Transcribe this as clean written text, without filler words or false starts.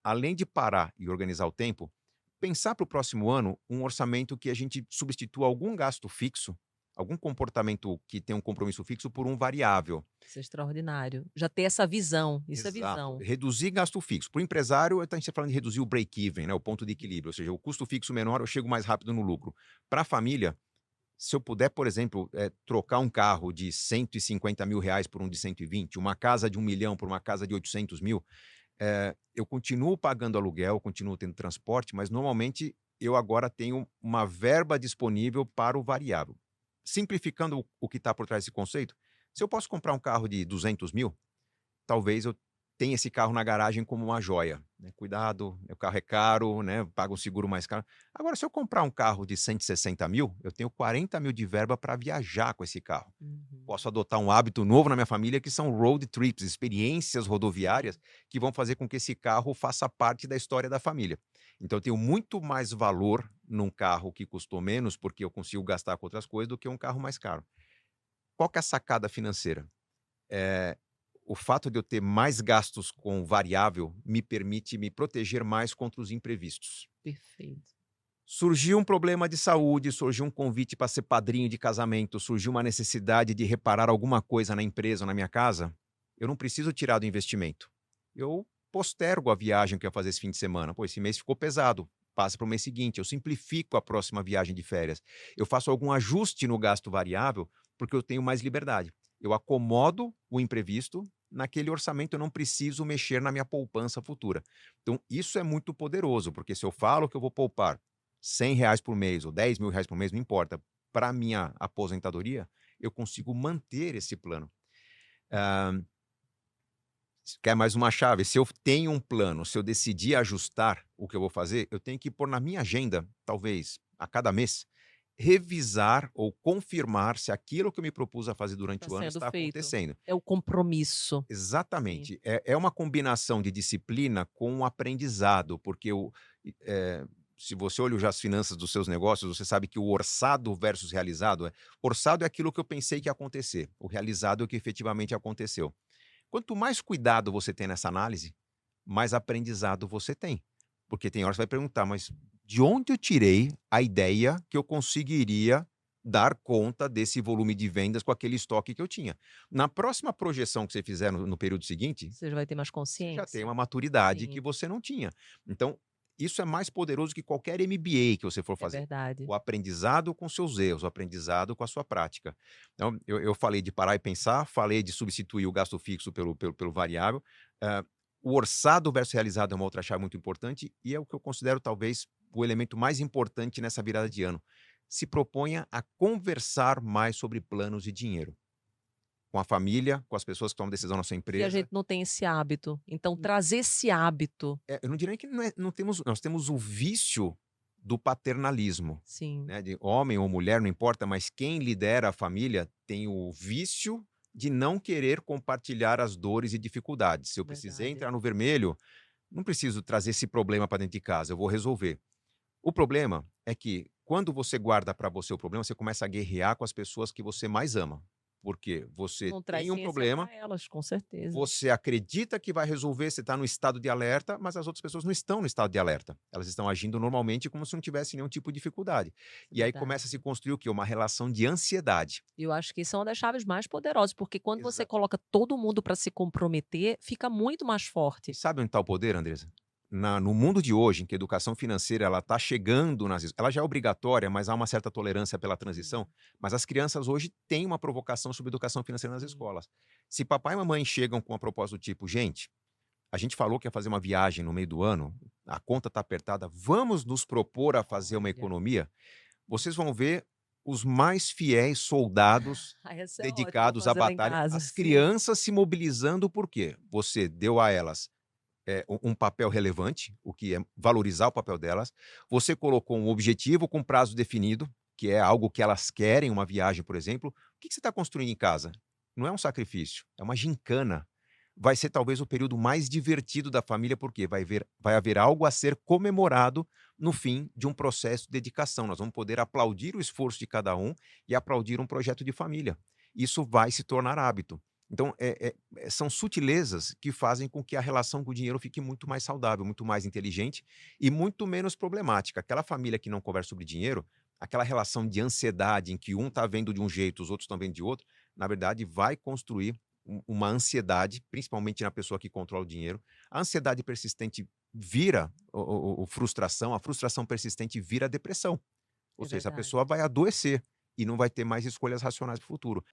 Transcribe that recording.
além de parar e organizar o tempo, pensar para o próximo ano um orçamento que a gente substitua algum gasto fixo, algum comportamento que tem um compromisso fixo por um variável. Isso é extraordinário. Já ter essa visão, isso é Exato. visão. Reduzir gasto fixo. Para o empresário, a gente está falando de reduzir o break-even, né, o ponto de equilíbrio, ou seja, o custo fixo menor, eu chego mais rápido no lucro. Para a família, se eu puder, por exemplo, trocar um carro de R$ 150.000 por um de 120, uma casa de 1 milhão por uma casa de 800.000, eu continuo pagando aluguel, continuo tendo transporte, mas normalmente eu agora tenho uma verba disponível para o variável. Simplificando o que está por trás desse conceito, se eu posso comprar um carro de 200.000, talvez eu tenha esse carro na garagem como uma joia, né. Cuidado, o carro é caro, né, paga um seguro mais caro. Agora, se eu comprar um carro de 160.000, eu tenho 40.000 de verba para viajar com esse carro. Uhum. Posso adotar um hábito novo na minha família, que são road trips, experiências rodoviárias, Sim. que vão fazer com que esse carro faça parte da história da família. Então eu tenho muito mais valor num carro que custou menos, porque eu consigo gastar com outras coisas, do que um carro mais caro. Qual que é a sacada financeira? Eh, o fato de eu ter mais gastos com variável me permite me proteger mais contra os imprevistos. Perfeito. Surgiu um problema de saúde, surgiu um convite para ser padrinho de casamento, surgiu uma necessidade de reparar alguma coisa na empresa ou na minha casa, eu não preciso tirar do investimento. Eu postergo a viagem que eu ia fazer esse fim de semana. Pô, esse mês ficou pesado, passa para o mês seguinte, eu simplifico a próxima viagem de férias. Eu faço algum ajuste no gasto variável, porque eu tenho mais liberdade. Eu acomodo o imprevisto, naquele orçamento eu não preciso mexer na minha poupança futura. Então isso é muito poderoso, porque se eu falo que eu vou poupar R$ 100 por mês ou R$ 10.000 por mês, não importa, para minha aposentadoria, eu consigo manter esse plano. Hã, quer mais uma chave? Se eu tenho um plano, se eu decidir ajustar o que eu vou fazer, eu tenho que pôr na minha agenda, talvez a cada mês, revisar ou confirmar se aquilo que eu me propus a fazer Está durante o ano sendo está feito. acontecendo. É o compromisso. Sim. Exatamente. É uma combinação de disciplina com aprendizado, porque se você olha já as finanças dos seus negócios, você sabe que o orçado versus realizado orçado é aquilo que eu pensei que ia acontecer, o realizado é o que efetivamente aconteceu. Quanto mais cuidado você tem nessa análise, mais aprendizado você tem. Porque tem hora que você vai perguntar: "Mas de onde eu tirei a ideia que eu conseguiria dar conta desse volume de vendas com aquele estoque que eu tinha?". Na próxima projeção que você fizer no período seguinte, Você já vai ter mais você já tem consciência. uma maturidade que Sim, você não tinha. Então, isso é mais poderoso que qualquer MBA que você for é fazer. verdade. O aprendizado com seus erros, o aprendizado com a sua prática. Então, eu falei de parar e pensar, falei de substituir o gasto fixo pelo variável. Hã, o orçado versus realizado é uma outra chave muito importante e é o que eu considero talvez o elemento mais importante nessa virada de ano. Se proponha a conversar mais sobre planos e dinheiro. Com a família, com as pessoas que tomam decisão na sua E a gente empresa. não tem esse hábito. Então trazer esse hábito. Eu não diria que não temos, nós temos o vício do paternalismo, Sim, né, de homem ou mulher, não importa, mas quem lidera a família tem o vício de não querer compartilhar as dores e dificuldades. Se eu precisei verdade. entrar no vermelho, não preciso trazer esse problema para dentro de casa, eu vou resolver. O problema é que quando você guarda para você o problema, você começa a guerrear com as pessoas que você mais ama, porque você Não traz tem um ciência problema. para elas, com certeza. Você acredita que vai resolver, você está no estado de alerta, mas as outras pessoas não estão no estado de alerta. Elas estão agindo normalmente como se não tivesse nenhum tipo de dificuldade. E aí começa a se Verdade. construir o quê? Uma relação de ansiedade. Eu acho que isso é uma das chaves mais poderosas, porque quando você Exato. coloca todo mundo para se comprometer, fica muito mais E forte. sabe onde está o poder, Andresa? No mundo de hoje, em que a educação financeira ela está chegando ela já é obrigatória, mas há uma certa tolerância pela transição. Hum, Mas as crianças hoje têm uma provocação sobre educação financeira nas sim, escolas. Se papai e mamãe chegam com uma proposta do tipo, gente, a gente falou que ia fazer uma viagem no meio do ano, a conta está apertada, vamos nos propor a fazer uma olha. economia. Vocês vão ver os mais fiéis soldados Ah, essa é ótima, vou dedicados à fazer lá em batalha, casa, as sim. crianças se mobilizando, por quê? Você deu a elas um papel relevante, o que é valorizar o papel delas. Você colocou um objetivo com prazo definido, que é algo que elas querem, uma viagem, por exemplo. O que você está construindo em casa? Não é um sacrifício, é uma gincana. Vai ser talvez o período mais divertido da família, porque vai haver algo a ser comemorado no fim de um processo de dedicação. Nós vamos poder aplaudir o esforço de cada um e aplaudir um projeto de família. Isso vai se tornar hábito. Então, são sutilezas que fazem com que a relação com o dinheiro fique muito mais saudável, muito mais inteligente e muito menos problemática. Aquela família que não conversa sobre dinheiro, aquela relação de ansiedade em que um está vendo de um jeito, os outros estão vendo de outro, na verdade, vai construir uma ansiedade, principalmente na pessoa que controla o dinheiro. A ansiedade persistente vira frustração, a frustração persistente vira depressão. Ou É seja, a verdade. pessoa vai adoecer e não vai ter mais escolhas racionais para o futuro.